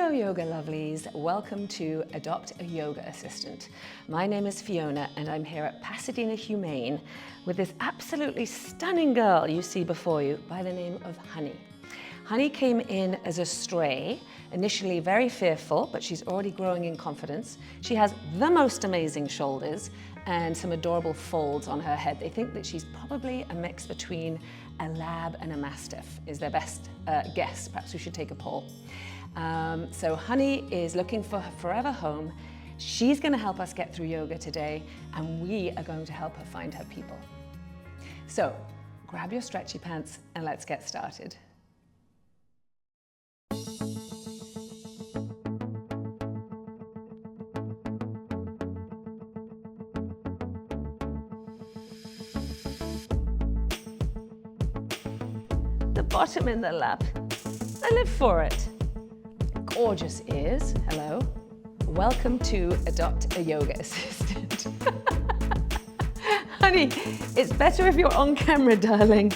Hello yoga lovelies, welcome to Adopt a Yoga Assistant. My name is Fiona and I'm here at Pasadena Humane with this absolutely stunning girl you see before you by the name of Honey. Honey came in as a stray, initially very fearful, but she's already growing in confidence. She has the most amazing shoulders and some adorable folds on her head. They think that she's probably a mix between a lab and a mastiff, is their best guess. Perhaps we should take a poll. So Honey is looking for her forever home. She's going to help us get through yoga today, and we are going to help her find her people. So grab your stretchy pants and let's get started. The bottom in the lap. I live for it. Gorgeous ears, hello. Welcome to Adopt a Yoga Assistant. Honey, it's better if you're on camera, darling.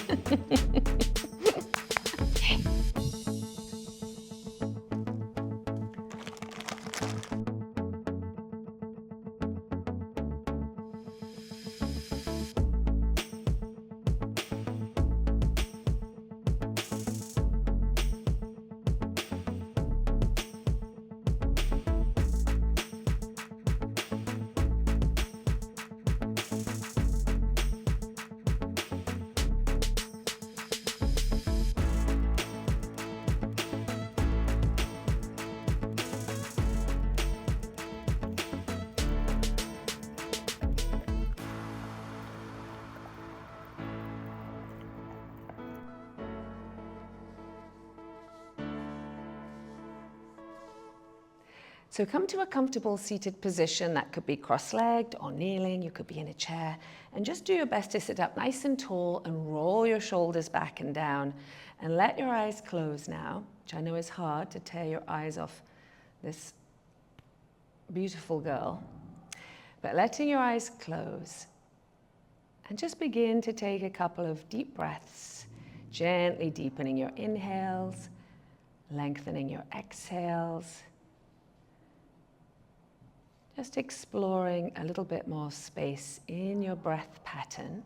So come to a comfortable seated position. That could be cross-legged or kneeling, you could be in a chair, and just do your best to sit up nice and tall and roll your shoulders back and down and let your eyes close now, which I know is hard to tear your eyes off this beautiful girl, but letting your eyes close and just begin to take a couple of deep breaths, gently deepening your inhales, lengthening your exhales. Just exploring a little bit more space in your breath pattern.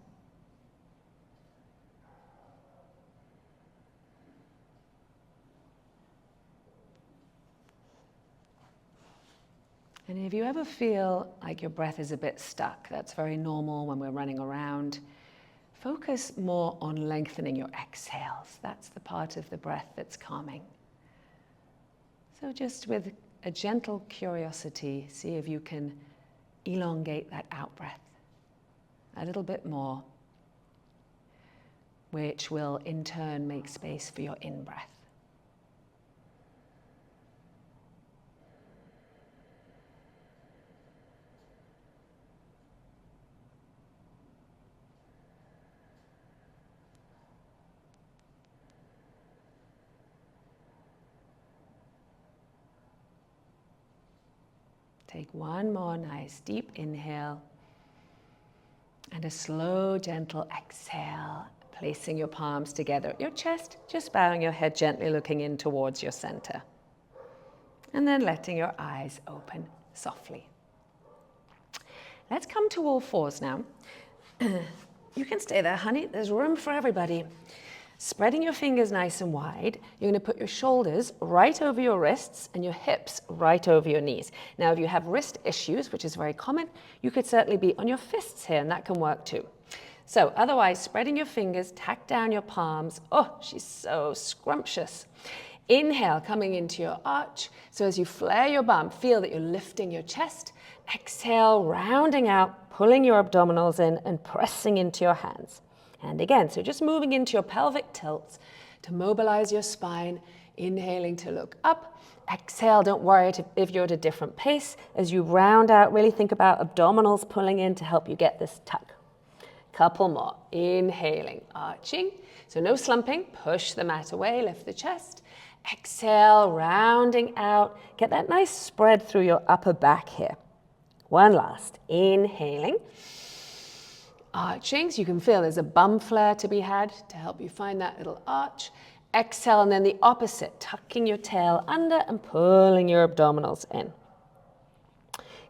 And if you ever feel like your breath is a bit stuck, that's very normal when we're running around. Focus more on lengthening your exhales. That's the part of the breath that's calming. So just with a gentle curiosity, see if you can elongate that out breath a little bit more, which will in turn make space for your in breath. Take one more nice deep inhale and a slow, gentle exhale, placing your palms together at your chest, just bowing your head gently, looking in towards your center. And then letting your eyes open softly. Let's come to all fours now. You can stay there, honey. There's room for everybody. Spreading your fingers nice and wide, you're going to put your shoulders right over your wrists and your hips right over your knees. Now, if you have wrist issues, which is very common, you could certainly be on your fists here, and that can work too. So otherwise, spreading your fingers, tack down your palms. Oh, she's so scrumptious. Inhale, coming into your arch. So as you flare your bum, feel that you're lifting your chest. Exhale, rounding out, pulling your abdominals in and pressing into your hands. And again, so just moving into your pelvic tilts to mobilize your spine, inhaling to look up. Exhale, don't worry if you're at a different pace. As you round out, really think about abdominals pulling in to help you get this tuck. Couple more. Inhaling, arching. So no slumping, push the mat away, lift the chest. Exhale, rounding out. Get that nice spread through your upper back here. One last. Inhaling. Arching, so you can feel there's a bum flare to be had to help you find that little arch. exhale, and then the opposite, tucking your tail under and pulling your abdominals in.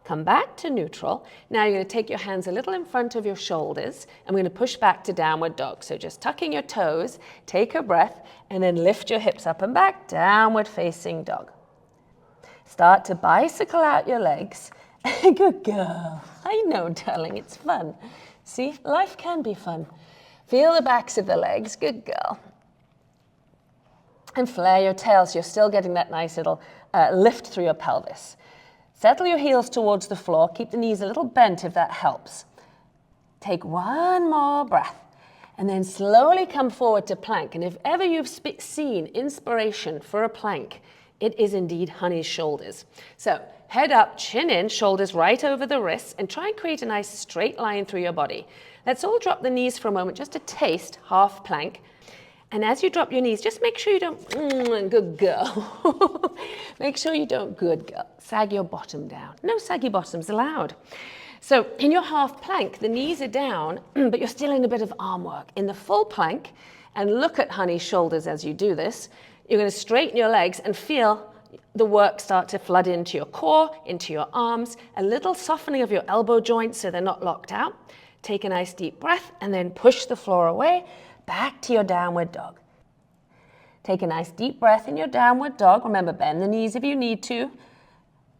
Come back to neutral. Now you're going to take your hands a little in front of your shoulders, and we're going to push back to downward dog. So just tucking your toes, take a breath, and then lift your hips up and back, downward facing dog. Start to bicycle out your legs. Good girl. I know, darling, it's fun. See, life can be fun. Feel the backs of the legs. Good girl. And flare your tail so you're still getting that nice little lift through your pelvis. Settle your heels towards the floor. Keep the knees a little bent if that helps. Take one more breath. And then slowly come forward to plank. And if ever you've seen inspiration for a plank, it is indeed Honey's shoulders. So head up, chin in, shoulders right over the wrists, and try and create a nice straight line through your body. Let's all drop the knees for a moment, just to taste half plank. And as you drop your knees, just make sure you don't, good girl. Make sure you don't, good girl, sag your bottom down. No saggy bottoms allowed. So in your half plank, the knees are down, but you're still in a bit of arm work. In the full plank, and look at Honey's shoulders as you do this, you're going to straighten your legs and feel the work start to flood into your core, into your arms, a little softening of your elbow joints so they're not locked out. Take a nice deep breath and then push the floor away, back to your downward dog. Take a nice deep breath in your downward dog. Remember, bend the knees if you need to.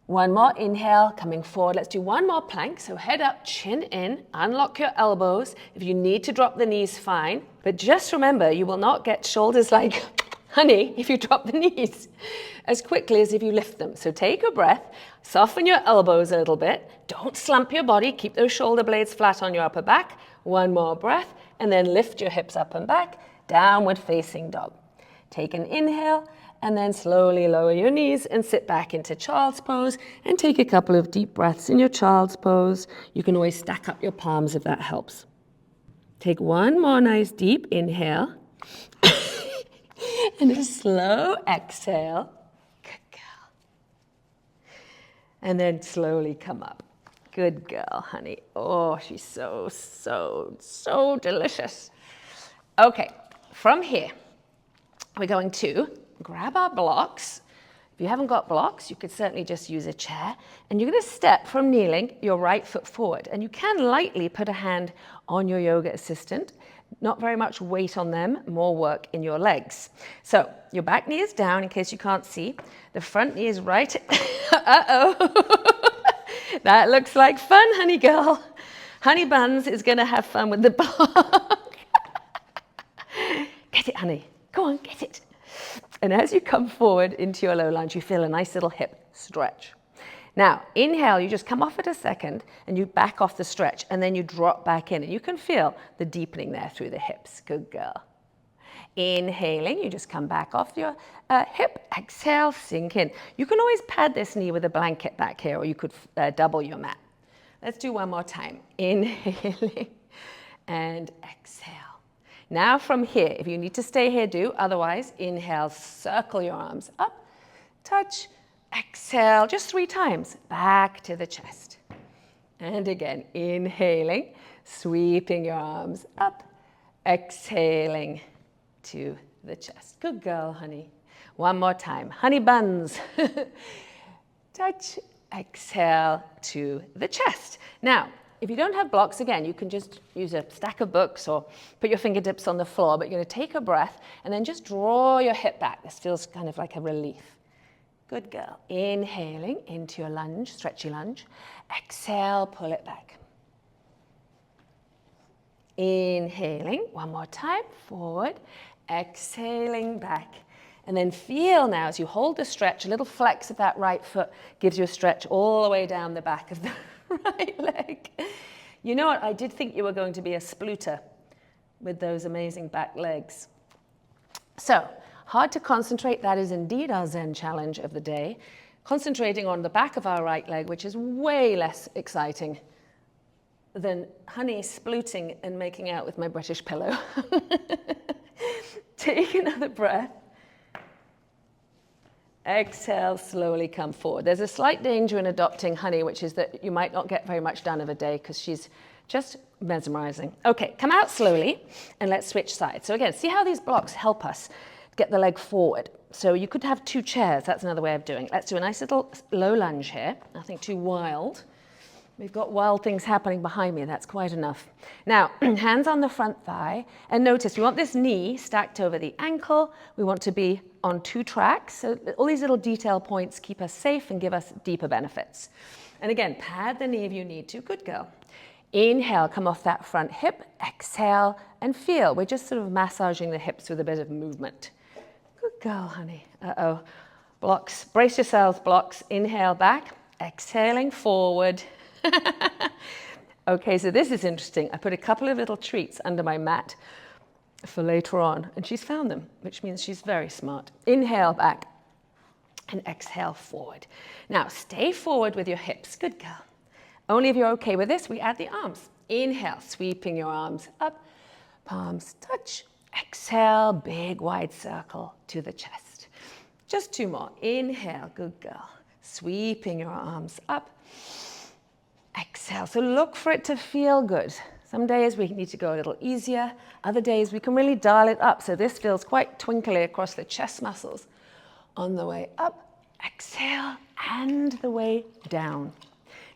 One more inhale, coming forward. Let's do one more plank. So head up, chin in, unlock your elbows. If you need to drop the knees, fine. But just remember, you will not get shoulders like Honey if you drop the knees as quickly as if you lift them. So take a breath, soften your elbows a little bit. Don't slump your body. Keep those shoulder blades flat on your upper back. One more breath, and then lift your hips up and back, downward facing dog. Take an inhale, and then slowly lower your knees and sit back into child's pose, and take a couple of deep breaths in your child's pose. You can always stack up your palms if that helps. Take one more nice deep inhale, and a slow exhale. Good girl. And then slowly come up. Good girl, Honey. Oh, she's so, so, so delicious. Okay, from here, we're going to grab our blocks. If you haven't got blocks, you could certainly just use a chair. And you're going to step from kneeling your right foot forward. And you can lightly put a hand on your yoga assistant. Not very much weight on them, more work in your legs. So your back knee is down in case you can't see. The front knee is right. Uh-oh. That looks like fun, Honey girl. Honey Buns is going to have fun with the block. Get it, Honey. Go on, get it. And as you come forward into your low lunge, you feel a nice little hip stretch. Now, inhale, you just come off it a second, and you back off the stretch, and then you drop back in. And you can feel the deepening there through the hips. Good girl. Inhaling, you just come back off your hip. Exhale, sink in. You can always pad this knee with a blanket back here, or you could double your mat. Let's do one more time. Inhaling and exhale. Now from here, if you need to stay here, do. Otherwise, inhale, circle your arms up, touch, exhale, just 3 times, back to the chest. And again, inhaling, sweeping your arms up, exhaling to the chest. Good girl, Honey. One more time. Honey Buns. Touch, exhale to the chest. Now, if you don't have blocks, again, you can just use a stack of books or put your fingertips on the floor, but you're going to take a breath and then just draw your hip back. This feels kind of like a relief. Good girl. Inhaling into your lunge, stretchy lunge. Exhale, pull it back. Inhaling, one more time, forward. Exhaling back. And then feel now as you hold the stretch, a little flex of that right foot gives you a stretch all the way down the back of the right leg. You know what? I did think you were going to be a spluter with those amazing back legs. So, hard to concentrate. That is indeed our Zen challenge of the day. Concentrating on the back of our right leg, which is way less exciting than Honey spluting and making out with my British pillow. Take another breath. Exhale, slowly come forward. There's a slight danger in adopting Honey, which is that you might not get very much done of a day because she's just mesmerizing. Okay, come out slowly and let's switch sides. So again, see how these blocks help us get the leg forward. So you could have 2 chairs. That's another way of doing it. Let's do a nice little low lunge here. Nothing too wild. We've got wild things happening behind me. That's quite enough. Now, hands on the front thigh. And notice we want this knee stacked over the ankle. We want to be on 2 tracks. So all these little detail points keep us safe and give us deeper benefits. And again, pad the knee if you need to. Good girl. Inhale, come off that front hip. Exhale and feel. We're just sort of massaging the hips with a bit of movement. Good girl, honey. Uh-oh. Blocks. Brace yourselves, blocks. Inhale back. Exhaling forward. Okay, so this is interesting. I put a couple of little treats under my mat for later on, and she's found them, which means she's very smart. Inhale back and exhale forward. Now, stay forward with your hips. Good girl. Only if you're okay with this, we add the arms. Inhale, sweeping your arms up, palms touch. Exhale, big wide circle to the chest. Just 2 more. Inhale, good girl. Sweeping your arms up. Exhale. So look for it to feel good. Some days we need to go a little easier. Other days we can really dial it up. So this feels quite twinkly across the chest muscles. On the way up, exhale, and the way down.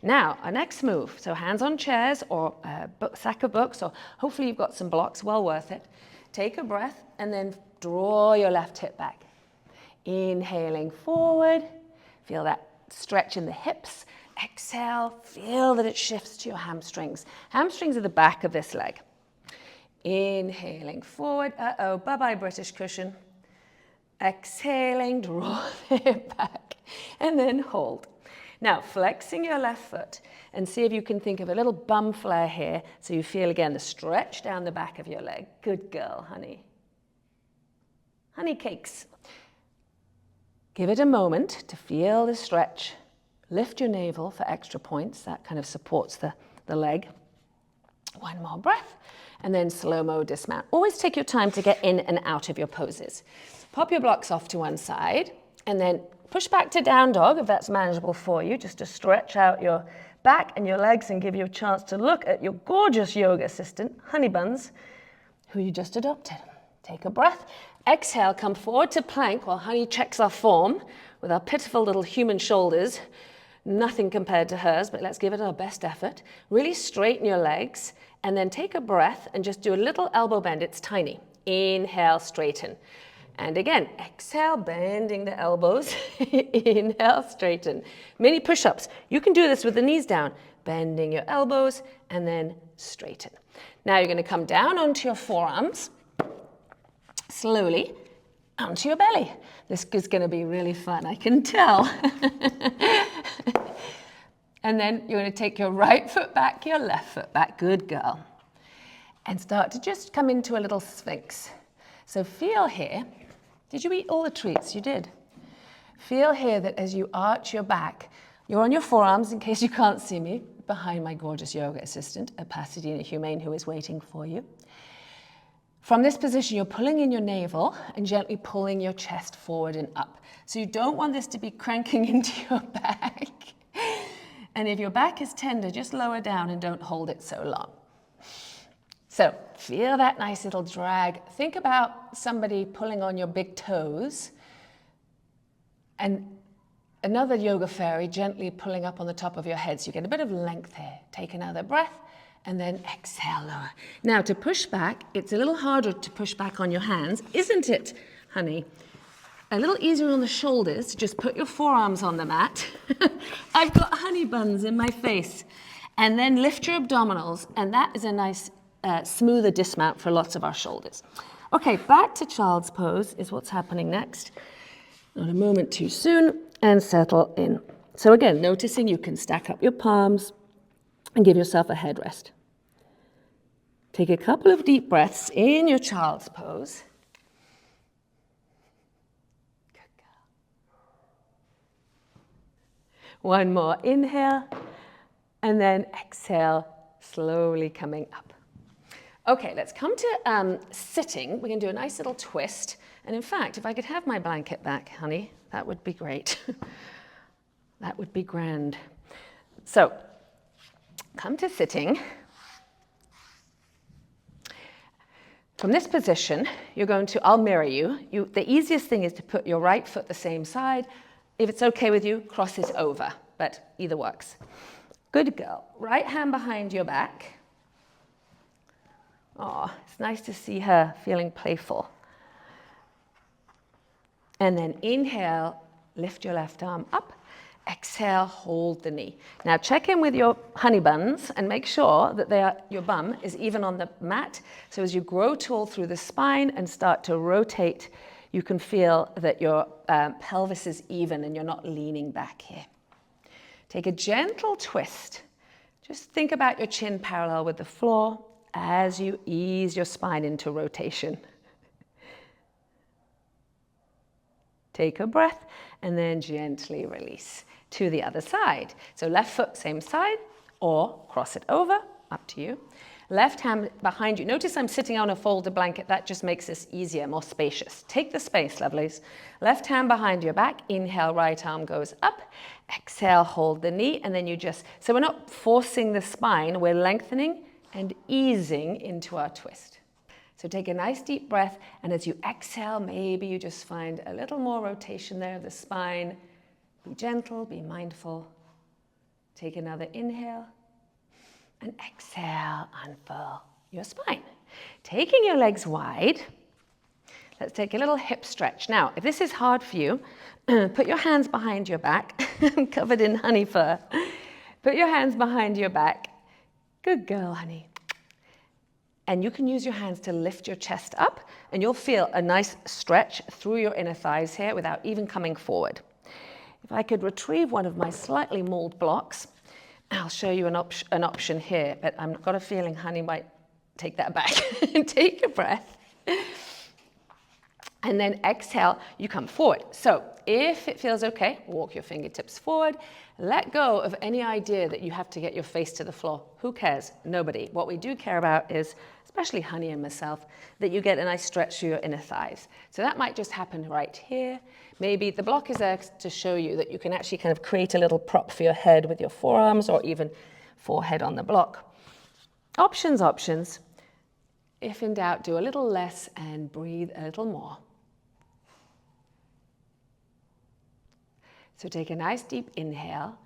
Now, our next move. So hands on chairs or a stack of books, or hopefully you've got some blocks, well worth it. Take a breath and then draw your left hip back. Inhaling forward. Feel that stretch in the hips. Exhale, feel that it shifts to your hamstrings. Hamstrings are the back of this leg. Inhaling forward. Uh-oh, bye-bye British cushion. Exhaling, draw the hip back, and then hold. Now, flexing your left foot, and see if you can think of a little bum flare here, so you feel, again, the stretch down the back of your leg. Good girl, honey. Honey cakes. Give it a moment to feel the stretch. Lift your navel for extra points. That kind of supports the leg. 1 more breath, and then slow-mo dismount. Always take your time to get in and out of your poses. Pop your blocks off to one side, and then push back to down dog if that's manageable for you, just to stretch out your back and your legs and give you a chance to look at your gorgeous yoga assistant, Honey Buns, who you just adopted. Take a breath. Exhale, come forward to plank while Honey checks our form with our pitiful little human shoulders. Nothing compared to hers, but let's give it our best effort. Really straighten your legs, and then take a breath and just do a little elbow bend. It's tiny. Inhale, straighten. And again, exhale, bending the elbows. Inhale, straighten. Mini push-ups. You can do this with the knees down, bending your elbows, and then straighten. Now you're going to come down onto your forearms, slowly, onto your belly. This is going to be really fun, I can tell. And then you're going to take your right foot back, your left foot back. Good girl. And start to just come into a little sphinx. So feel here. Did you eat all the treats? You did. Feel here that as you arch your back, you're on your forearms, in case you can't see me, behind my gorgeous yoga assistant, Pasadena Humane, who is waiting for you. From this position, you're pulling in your navel and gently pulling your chest forward and up. So you don't want this to be cranking into your back. And if your back is tender, just lower down and don't hold it so long. So feel that nice little drag. Think about somebody pulling on your big toes and another yoga fairy gently pulling up on the top of your head. So you get a bit of length here. Take another breath. And then exhale, lower. Now to push back, it's a little harder to push back on your hands, isn't it, honey? A little easier on the shoulders. Just put your forearms on the mat. I've got honey buns in my face. And then lift your abdominals, and that is a nice smoother dismount for lots of our shoulders. Okay, back to child's pose is what's happening next. Not a moment too soon, and settle in. So again, noticing you can stack up your palms, and give yourself a head rest. Take a couple of deep breaths in your child's pose. Good girl. One more inhale, and then exhale, slowly coming up. Okay, let's come to sitting. We're going to do a nice little twist. And in fact, if I could have my blanket back, honey, that would be great. That would be grand. So, come to sitting. From this position, you're going to, I'll mirror you. The easiest thing is to put your right foot the same side. If it's okay with you, cross it over, but either works. Good girl. Right hand behind your back. Oh, it's nice to see her feeling playful. And then inhale, lift your left arm up. Exhale, hold the knee. Now check in with your honey buns and make sure that your bum is even on the mat. So as you grow tall through the spine and start to rotate, you can feel that your pelvis is even and you're not leaning back here. Take a gentle twist. Just think about your chin parallel with the floor as you ease your spine into rotation. Take a breath and then gently release to the other side. So left foot, same side, or cross it over, up to you. Left hand behind you. Notice I'm sitting on a folded blanket. That just makes this easier, more spacious. Take the space, lovelies. Left hand behind your back. Inhale, right arm goes up. Exhale, hold the knee, and then you just, so we're not forcing the spine, we're lengthening and easing into our twist. So take a nice deep breath, and as you exhale, maybe you just find a little more rotation there of the spine. Be gentle, be mindful. Take another inhale, and exhale, unfurl your spine. Taking your legs wide, let's take a little hip stretch. Now, if this is hard for you, put your hands behind your back. I'm covered in honey fur. Put your hands behind your back. Good girl, honey. And you can use your hands to lift your chest up, and you'll feel a nice stretch through your inner thighs here without even coming forward. If I could retrieve one of my slightly mauled blocks, I'll show you an option here, but I've got a feeling honey might take that back. Take a breath. And then exhale, you come forward. So if it feels okay, walk your fingertips forward. Let go of any idea that you have to get your face to the floor. Who cares? Nobody. What we do care about is, especially honey and myself, that you get a nice stretch through your inner thighs. So that might just happen right here. Maybe the block is there to show you that you can actually kind of create a little prop for your head with your forearms or even forehead on the block. Options, options. If in doubt, do a little less and breathe a little more. So take a nice deep inhale,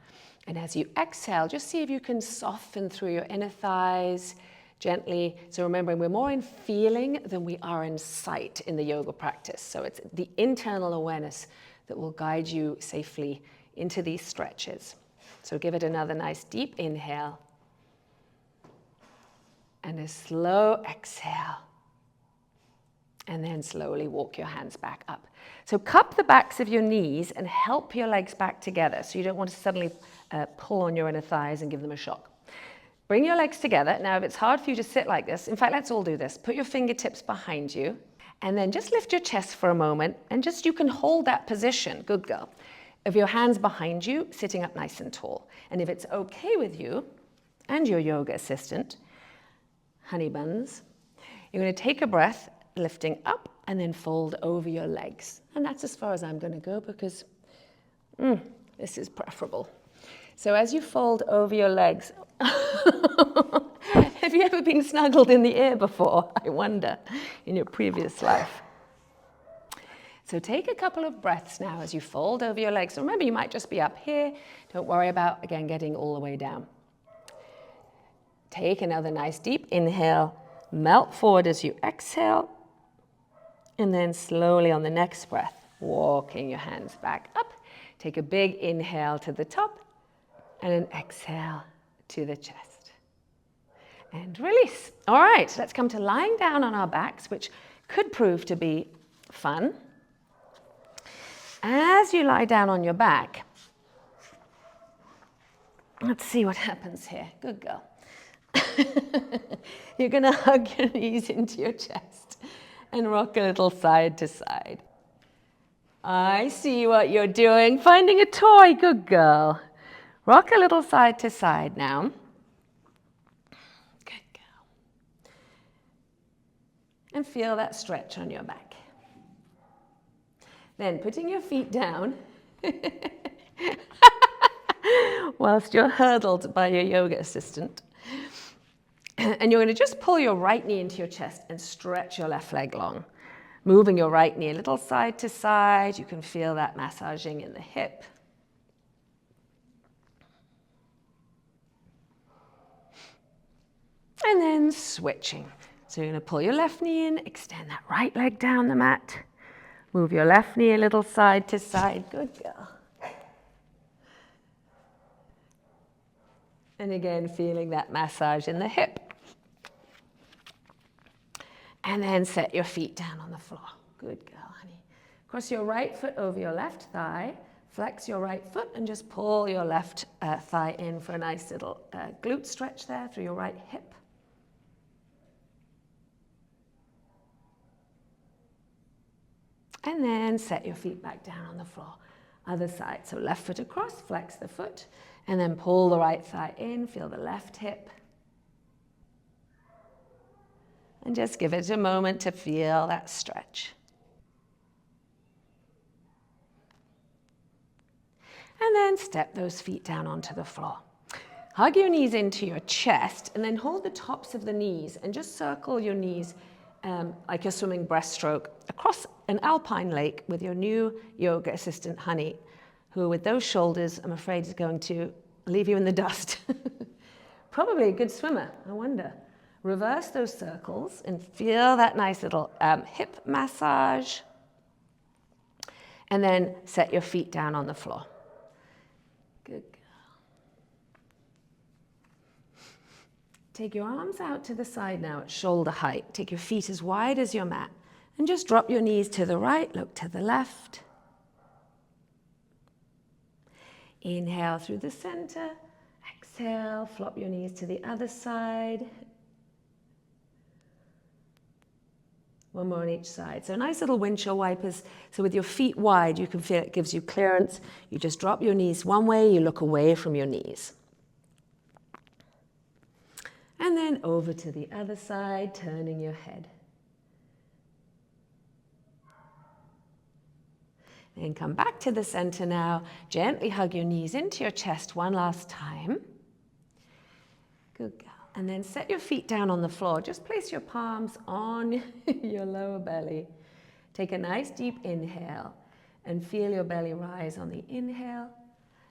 and as you exhale, just see if you can soften through your inner thighs gently. So remembering, we're more in feeling than we are in sight in the yoga practice. So it's the internal awareness that will guide you safely into these stretches. So give it another nice deep inhale, and a slow exhale. And then slowly walk your hands back up. So cup the backs of your knees and help your legs back together. So you don't want to suddenly pull on your inner thighs and give them a shock. Bring your legs together. Now, if it's hard for you to sit like this, in fact, let's all do this. Put your fingertips behind you, and then just lift your chest for a moment, and just, you can hold that position. Good girl. Of your hands behind you, sitting up nice and tall. And if it's okay with you, and your yoga assistant, honey buns, you're going to take a breath, lifting up, and then fold over your legs. And that's as far as I'm going to go, because this is preferable. So as you fold over your legs, have you ever been snuggled in the ear before? I wonder, in your previous life. So take a couple of breaths now as you fold over your legs. So remember, you might just be up here. Don't worry about, again, getting all the way down. Take another nice deep inhale. Melt forward as you exhale. And then slowly on the next breath, walking your hands back up. Take a big inhale to the top and an exhale to the chest. And release. All right, let's come to lying down on our backs, which could prove to be fun. As you lie down on your back, let's see what happens here. Good girl. You're going to hug your knees into your chest and rock a little side to side. I see what you're doing. Finding a toy. Good girl. Rock a little side to side now. Good girl. And feel that stretch on your back. Then putting your feet down whilst you're hurdled by your yoga assistant. And you're going to just pull your right knee into your chest and stretch your left leg long. Moving your right knee a little side to side. You can feel that massaging in the hip. And then switching. So you're going to pull your left knee in, extend that right leg down the mat. Move your left knee a little side to side. Good girl. And again, feeling that massage in the hip. And then set your feet down on the floor. Good girl, honey. Cross your right foot over your left thigh. Flex your right foot and just pull your left thigh in for a nice little glute stretch there through your right hip. And then set your feet back down on the floor. Other side. So left foot across, flex the foot, and then pull the right thigh in. Feel the left hip. And just give it a moment to feel that stretch. And then step those feet down onto the floor. Hug your knees into your chest and then hold the tops of the knees and just circle your knees like you're swimming breaststroke across an alpine lake with your new yoga assistant, Honey, who with those shoulders, I'm afraid, is going to leave you in the dust. Probably a good swimmer, I wonder. Reverse those circles and feel that nice little hip massage. And then set your feet down on the floor. Good girl. Take your arms out to the side now at shoulder height. Take your feet as wide as your mat. And just drop your knees to the right, look to the left. Inhale through the center. Exhale, flop your knees to the other side. One more on each side. So nice little windshield wipers. So with your feet wide, you can feel it gives you clearance. You just drop your knees one way, you look away from your knees. And then over to the other side, turning your head. Then come back to the center now. Gently hug your knees into your chest one last time. Good girl. And then set your feet down on the floor. Just place your palms on your lower belly. Take a nice deep inhale and feel your belly rise on the inhale.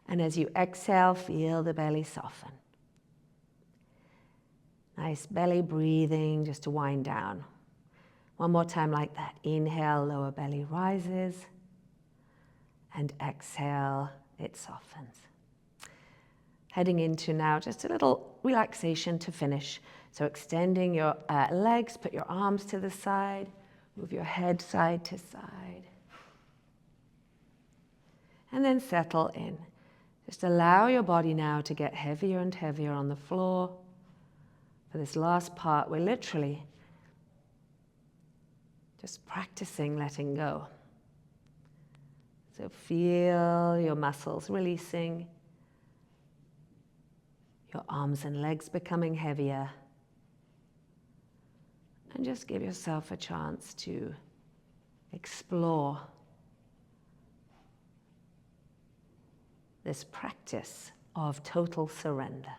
And as you exhale, feel the belly soften. Nice belly breathing just to wind down. One more time like that. Inhale, lower belly rises. And exhale, it softens. Heading into now just a little relaxation to finish. So extending your legs, put your arms to the side, move your head side to side. And then settle in. Just allow your body now to get heavier and heavier on the floor. For this last part, we're literally just practicing letting go. So feel your muscles releasing, your arms and legs becoming heavier. And just give yourself a chance to explore this practice of total surrender.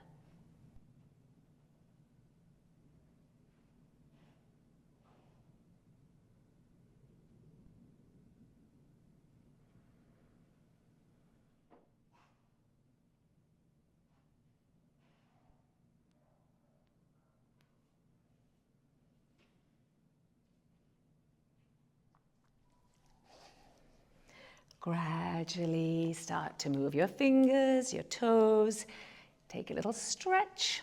Gradually start to move your fingers, your toes. Take a little stretch.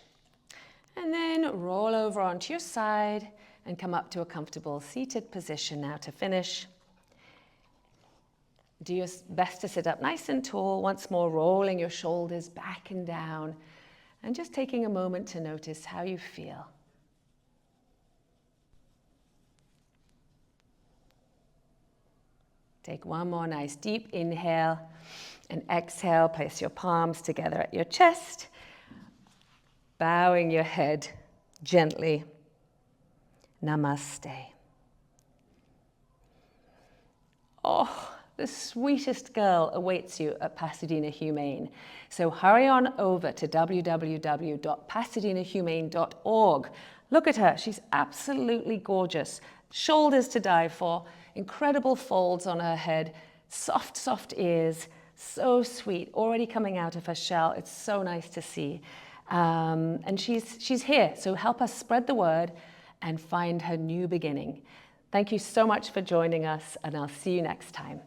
And then roll over onto your side and come up to a comfortable seated position now to finish. Do your best to sit up nice and tall. Once more, rolling your shoulders back and down. And just taking a moment to notice how you feel. Take one more nice deep inhale and exhale. Place your palms together at your chest, bowing your head gently. Namaste. Oh, the sweetest girl awaits you at Pasadena Humane. So hurry on over to www.pasadenahumane.org. Look at her, she's absolutely gorgeous. Shoulders to die for, incredible folds on her head, soft, soft ears, so sweet, already coming out of her shell. It's so nice to see. And she's here, so help us spread the word and find her new beginning. Thank you so much for joining us, and I'll see you next time.